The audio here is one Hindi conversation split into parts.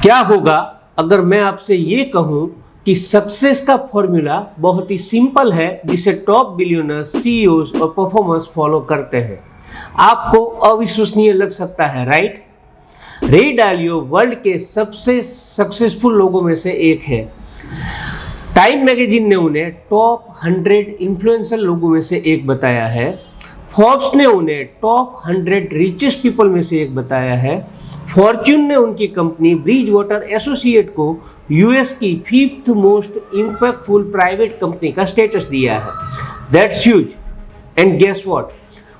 क्या होगा अगर मैं आपसे ये कहूं कि सक्सेस का फॉर्मूला बहुत ही सिंपल है, जिसे टॉप बिलियनर्स, सीईओज और परफॉर्मर्स फॉलो करते हैं। आपको अविश्वसनीय लग सकता है, राइट? रे डालियो वर्ल्ड के सबसे सक्सेसफुल लोगों में से एक है। टाइम मैगजीन ने उन्हें टॉप 100 इन्फ्लुएंसर लोगों में से एक बताया है। फोर्ब्स ने उन्हें टॉप 100 रिचेस्ट पीपल में से एक बताया है। फॉर्च्यून ने उनकी कंपनी ब्रिज वाटर एसोसिएट को यूएस की 5th most impactful private company का स्टेटस दिया है। That's huge. And guess what,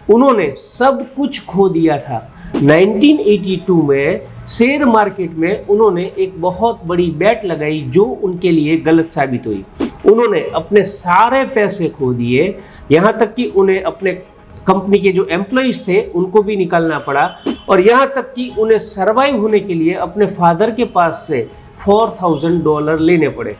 उन्होंने सब कुछ खो दिया था। 1982 में शेयर मार्केट में उन्होंने एक बहुत बड़ी बेट लगाई जो उनके लिए गलत साबित हुई। उन्होंने अपने सारे पैसे खो दिए, यहाँ तक कि उन्हें अपने कंपनी के जो एम्प्लॉइज थे उनको भी निकालना पड़ा, और यहाँ तक कि उन्हें सरवाइव होने के लिए अपने फादर के पास से $4,000 लेने पड़े।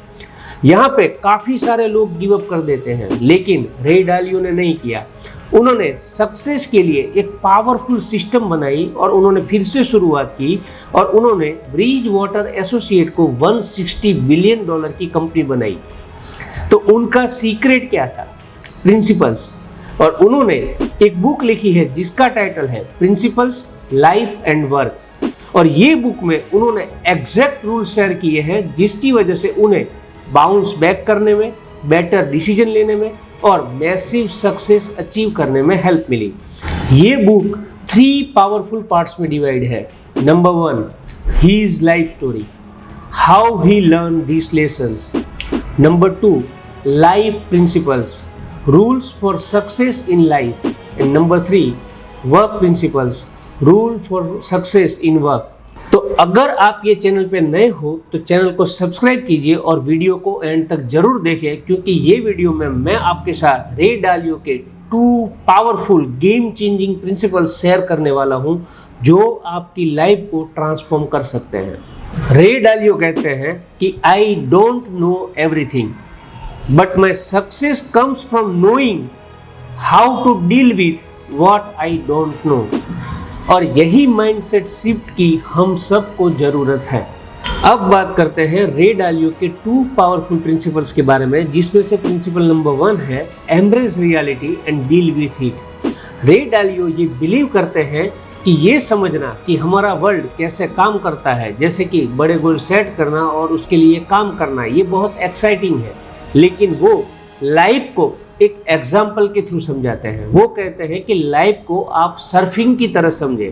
यहाँ पे काफ़ी सारे लोग गिव अप कर देते हैं, लेकिन रे डालियो ने नहीं किया। उन्होंने सक्सेस के लिए एक पावरफुल सिस्टम बनाई और उन्होंने फिर से शुरुआत की, और उन्होंने ब्रिज वाटर एसोसिएट को $160 बिलियन की कंपनी बनाई। तो उनका सीक्रेट क्या था? प्रिंसिपल्स। और उन्होंने एक बुक लिखी है जिसका टाइटल है प्रिंसिपल्स, लाइफ एंड वर्क। और ये बुक में उन्होंने एग्जैक्ट रूल शेयर किए हैं जिसकी वजह से उन्हें बाउंस बैक करने में, बेटर डिसीजन लेने में और मैसिव सक्सेस अचीव करने में हेल्प मिली। ये बुक 3 पावरफुल पार्ट्स में डिवाइड है। Number 1, his life story, how he learn these lessons. Number 2, life principles, rules for success in life. And number 3, work principles, rule for success in work. तो अगर आप ये चैनल पे नए हो तो चैनल को सब्सक्राइब कीजिए और वीडियो को एंड तक जरूर देखें, क्योंकि ये वीडियो में मैं आपके साथ रे डालियो के 2 powerful game changing principles share करने वाला हूँ जो आपकी लाइफ को ट्रांसफॉर्म कर सकते हैं। रे डालियो कहते हैं कि I don't know everything, but my success comes from knowing how to deal with what I don't know। और यही माइंडसेट शिफ्ट की हम सबको जरूरत है। अब बात करते हैं रे डालियो के 2 पावरफुल प्रिंसिपल्स के बारे में, जिसमें से प्रिंसिपल नंबर 1 है embrace reality and deal with it. रे डालियो ये बिलीव करते हैं कि ये समझना कि हमारा वर्ल्ड कैसे काम करता है, जैसे कि बड़े गोल सेट करना और उसके लिए काम करना, ये बहुत एक्साइटिंग है, लेकिन वो लाइफ को एक एग्जाम्पल के थ्रू समझाते हैं। वो कहते हैं कि लाइफ को आप सर्फिंग की तरह समझे।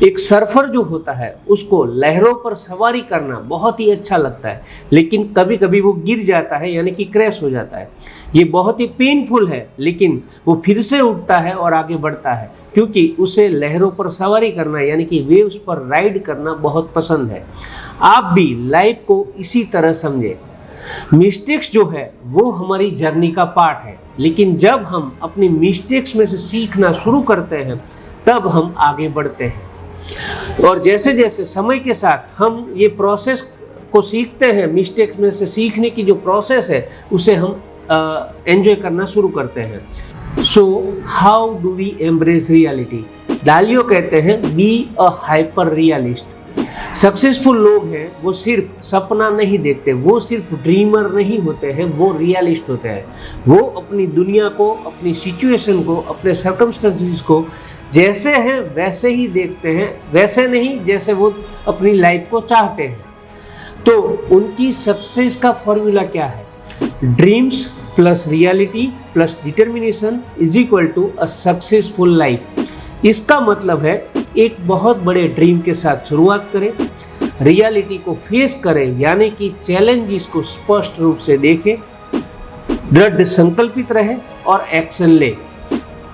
एक सर्फर जो होता है उसको लहरों पर सवारी करना बहुत ही अच्छा लगता है, लेकिन कभी कभी वो गिर जाता है, यानी कि क्रैश हो जाता है। ये बहुत ही पेनफुल है, लेकिन वो फिर से उठता है और आगे बढ़ता है, क्योंकि उसे लहरों पर सवारी करना यानी कि वेव्स पर राइड करना बहुत पसंद है। आप भी लाइफ को इसी तरह समझे। मिस्टेक्स जो है वो हमारी जर्नी का पार्ट है, लेकिन जब हम अपनी मिस्टेक्स में से सीखना शुरू करते हैं तब हम आगे बढ़ते हैं। और जैसे जैसे समय के साथ हम ये प्रोसेस को सीखते हैं, मिस्टेक्स में से सीखने की जो प्रोसेस है उसे हम एंजॉय करना शुरू करते हैं। So how do we embrace reality? Dalio कहते हैं be a hyper realist. Successful लोग हैं वो सिर्फ सपना नहीं देखते, वो सिर्फ ड्रीमर नहीं होते हैं, वो रियलिस्ट होते हैं। वो अपनी दुनिया को, अपनी सिचुएशन को, अपने सर्कमस्टेंसेस को जैसे हैं वैसे ही देखते हैं, वैसे नहीं जैसे वो अपनी लाइफ को चाहते हैं। तो उनकी सक्सेस का फॉर्मूला क्या है? Dreams plus reality plus determination is equal to a successful life. इसका मतलब है एक बहुत बड़े ड्रीम के साथ शुरुआत करें, रियलिटी को फेस करें यानी कि चैलेंजेस को स्पष्ट रूप से देखें, दृढ़ संकल्पित रहें और एक्शन लें।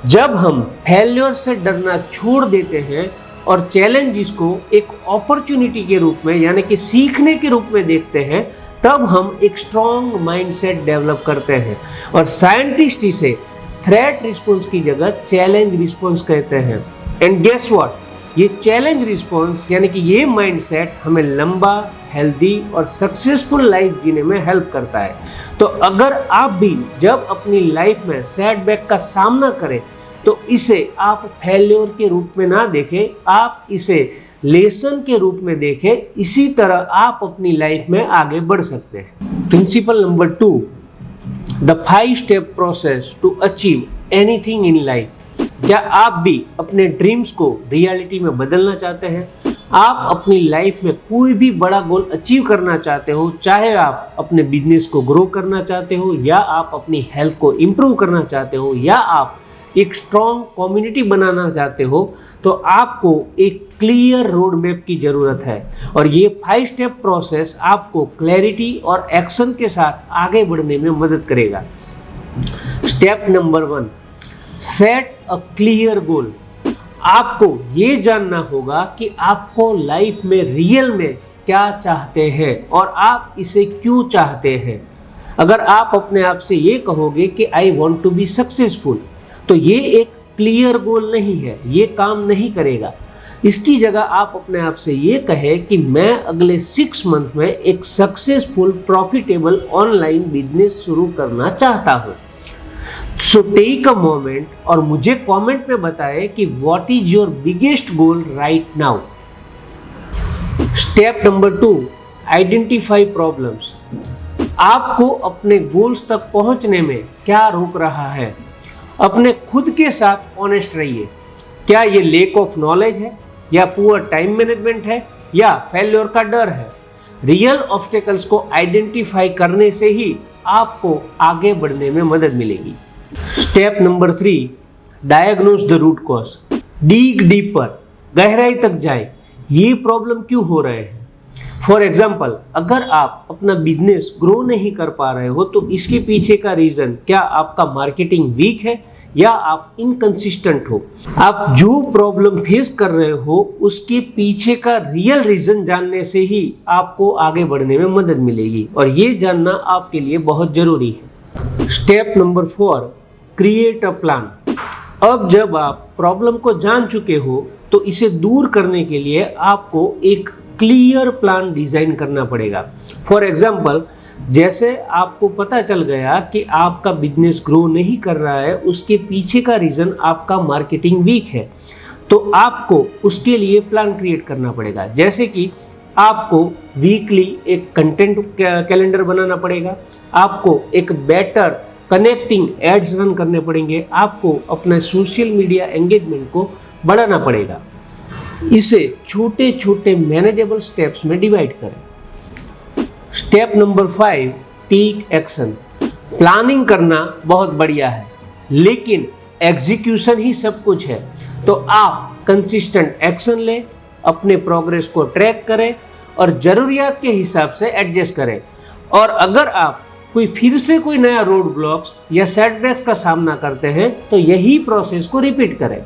जब हम फेल्योर से डरना छोड़ देते हैं और चैलेंजेस को एक अपॉर्चुनिटी के रूप में यानी कि सीखने के रूप में देखते हैं, तब हम एक स्ट्रॉन्ग माइंडसेट डेवलप करते हैं। और साइंटिस्ट इसे थ्रेट रिस्पॉन्स की जगह चैलेंज रिस्पॉन्स कहते हैं। एंड गेस व्हाट, ये चैलेंज रिस्पॉन्स यानी कि ये माइंडसेट हमें लंबा, हेल्दी और सक्सेसफुल लाइफ जीने में हेल्प करता है। तो अगर आप भी जब अपनी लाइफ में सेटबैक का सामना करें तो इसे आप फेल्योर के रूप में ना देखें, आप इसे लेसन के रूप में देखें, इसी तरह आप अपनी लाइफ में आगे बढ़ सकते हैं। Principle number 2, the 5 step process to achieve anything in life. क्या आप भी अपने ड्रीम्स को रियलिटी में बदलना चाहते हैं? आप अपनी लाइफ में कोई भी बड़ा गोल अचीव करना चाहते हो, चाहे आप अपने बिजनेस को ग्रो करना चाहते हो, या आप अपनी हेल्थ को इम्प्रूव करना चाहते हो, या आप एक स्ट्रॉन्ग कम्युनिटी बनाना चाहते हो, तो आपको एक क्लियर रोड मैप की ज़रूरत है। और ये 5 स्टेप प्रोसेस आपको क्लैरिटी और एक्शन के साथ आगे बढ़ने में मदद करेगा। Step number 1, set a clear goal. आपको ये जानना होगा कि आपको लाइफ में रियल में क्या चाहते हैं और आप इसे क्यों चाहते हैं। अगर आप अपने आप से ये कहोगे कि I want to be successful, तो ये एक क्लियर गोल नहीं है, ये काम नहीं करेगा। इसकी जगह आप अपने आप से ये कहें कि मैं अगले 6 मंथ में एक सक्सेसफुल प्रॉफिटेबल ऑनलाइन बिजनेस शुरू करना चाहता हूँ। सो टेक अ मोमेंट और मुझे कमेंट में बताएं कि what is your biggest goal right now. Step number 2, identify problems. आपको अपने गोल्स तक पहुंचने में क्या रोक रहा है? अपने खुद के साथ ऑनेस्ट रहिए। क्या ये लैक ऑफ नॉलेज है, या पुअर टाइम मैनेजमेंट है, या फेल्योर का डर है? रियल ऑब्स्टेकल्स को आइडेंटिफाई करने से ही आपको आगे बढ़ने में मदद मिलेगी। Step number 3, diagnose the root cause. Dig deeper, गहराई तक जाए, ये प्रॉब्लम क्यों हो रहे हैं। फॉर एग्जाम्पल, अगर आप अपना बिजनेस ग्रो नहीं कर पा रहे हो, तो इसके पीछे का रीजन क्या आपका मार्केटिंग वीक है, या आप इनकंसिस्टेंट हो। आप जो प्रॉब्लम फेस कर रहे हो उसके पीछे का रियल रीजन जानने से ही आपको आगे बढ़ने में मदद मिलेगी, और ये जानना आपके लिए बहुत जरूरी है। Step number 4, create a plan. अब जब आप प्रॉब्लम को जान चुके हो, तो इसे दूर करने के लिए आपको एक क्लियर प्लान डिजाइन करना पड़ेगा। फॉर एग्जाम्पल, जैसे आपको पता चल गया कि आपका बिजनेस ग्रो नहीं कर रहा है, उसके पीछे का रीजन आपका मार्केटिंग वीक है, तो आपको उसके लिए प्लान क्रिएट करना पड़ेगा। जैसे कि आपको वीकली एक कंटेंट कैलेंडर बनाना पड़ेगा, आपको एक बेटर कनेक्टिंग एड्स रन करने पड़ेंगे, आपको अपना सोशल मीडिया एंगेजमेंट को बढ़ाना पड़ेगा। इसे छोटे छोटे मैनेजेबल स्टेप्स में डिवाइड करें। Step number 5, take action. Planning करना बहुत बढ़िया है, लेकिन एग्जीक्यूशन ही सब कुछ है। तो आप कंसिस्टेंट एक्शन लें, अपने प्रोग्रेस को ट्रैक करें और ज़रूरियात के हिसाब से एडजस्ट करें। और अगर आप फिर से कोई नया रोड ब्लॉक्स या सेटबैक्स का सामना करते हैं, तो यही प्रोसेस को रिपीट करें।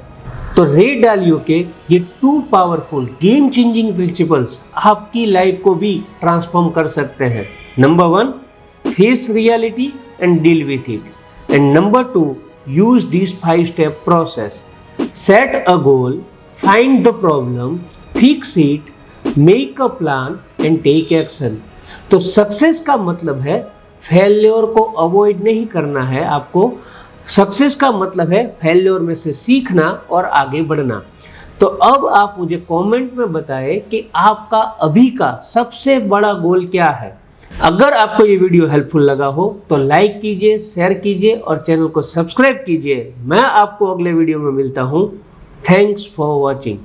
तो रे डालियो के ये 2 पावरफुल गेम चेंजिंग प्रिंसिपल्स आपकी लाइफ को भी ट्रांसफॉर्म कर सकते हैं। Number 1, face reality and deal with it. And number 2, use this 5 step process. Set a goal, find the problem, fix it, make a plan and take action. तो सक्सेस का मतलब है फेल्योर को अवॉइड नहीं करना है आपको। सक्सेस का मतलब है फेल्योर में से सीखना और आगे बढ़ना। तो अब आप मुझे कमेंट में बताएं कि आपका अभी का सबसे बड़ा गोल क्या है। अगर आपको ये वीडियो हेल्पफुल लगा हो तो लाइक कीजिए, शेयर कीजिए और चैनल को सब्सक्राइब कीजिए। मैं आपको अगले वीडियो में मिलता हूँ। Thanks for watching.